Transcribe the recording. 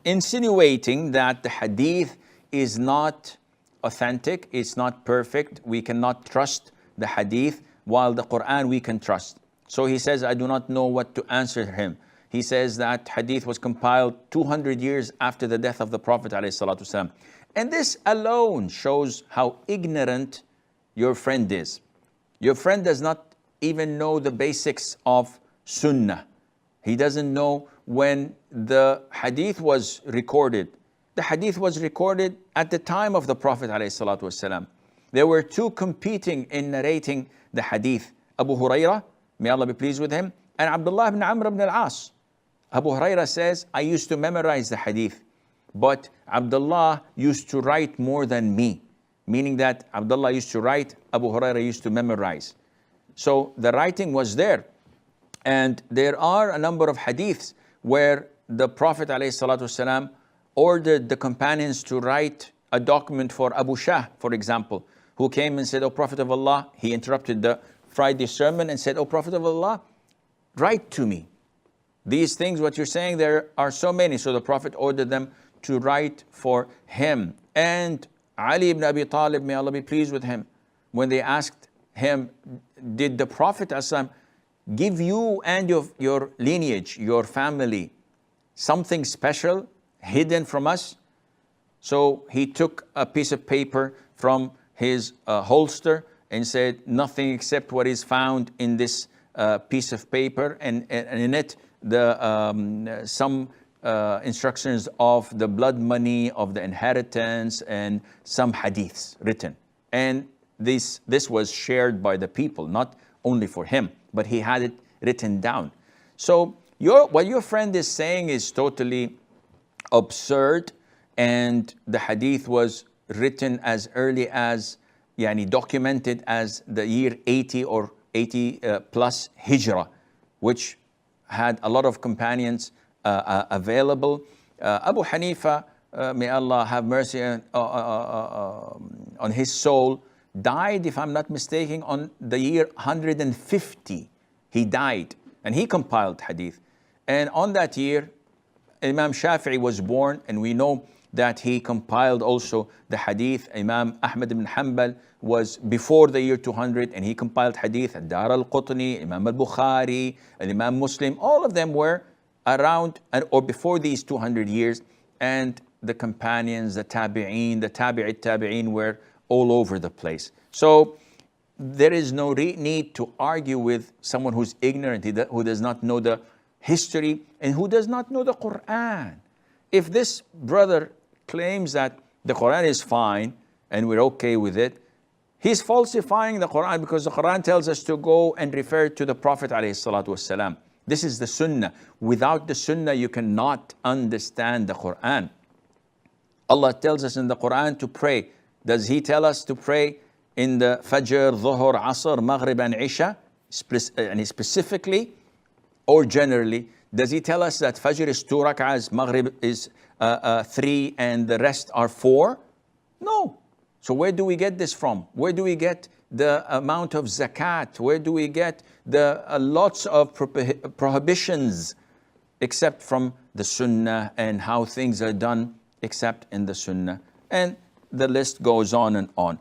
insinuating that the hadith is not authentic, it's not perfect, we cannot trust the hadith, while the Quran we can trust. So he says, I do not know what to answer him. He says that hadith was compiled 200 years after the death of the Prophet ﷺ. And this alone shows how ignorant your friend is. Your friend does not even know the basics of Sunnah. He doesn't know when the hadith was recorded. The hadith was recorded at the time of the Prophet ﷺ. There were two competing in narrating the hadith. Abu Hurairah, may Allah be pleased with him, and Abdullah ibn Amr ibn al-As. Abu Hurairah says, I used to memorize the hadith, but Abdullah used to write more than me. Meaning that Abdullah used to write, Abu Hurairah used to memorize. So the writing was there. And there are a number of hadiths where the Prophet ﷺ ordered the companions to write a document for Abu Shah, for example, who came and said, O Prophet of Allah, he interrupted the Friday sermon and said, O Prophet of Allah, write to me. These things, what you're saying, there are so many. So the Prophet ordered them to write for him. And Ali ibn Abi Talib, may Allah be pleased with him, when they asked him, did the Prophet ﷺ give you and your lineage, your family, something special hidden from us? So he took a piece of paper from his holster and said, nothing except what is found in this piece of paper, and in it some instructions of the blood money, of the inheritance, and some hadiths written. And this was shared by the people, not only for him, but he had it written down. So what your friend is saying is totally absurd, and the hadith was written as early as, documented as the year 80 or 80 plus Hijrah, which had a lot of companions available. Abu Hanifa, may Allah have mercy on his soul, died, if I'm not mistaken, on the year 150. He died, and he compiled hadith. And on that year, Imam Shafi'i was born, and we know that he compiled also the hadith. Imam Ahmad ibn Hanbal was before the year 200, and he compiled hadith. Dar al-Qutni, Imam al-Bukhari, Imam Muslim, all of them were around or before these 200 years. And the companions, the tabi'een, the tabi'in were all over the place. So there is no need to argue with someone who's ignorant, who does not know the history, and who does not know the Quran. If this brother claims that the Quran is fine and we're okay with it, he's falsifying the Quran, because the Quran tells us to go and refer to the Prophet ﷺ. This is the Sunnah. Without the Sunnah, you cannot understand the Quran. Allah tells us in the Quran to pray. Does He tell us to pray in the Fajr, Dhuhr, Asr, Maghrib and Isha, specifically or generally? Does He tell us that Fajr is 2 rak'ahs, Maghrib is 3, and the rest are 4? No. So where do we get this from? Where do we get the amount of zakat? Where do we get the lots of prohibitions, except from the Sunnah, and how things are done except in the Sunnah? And the list goes on and on.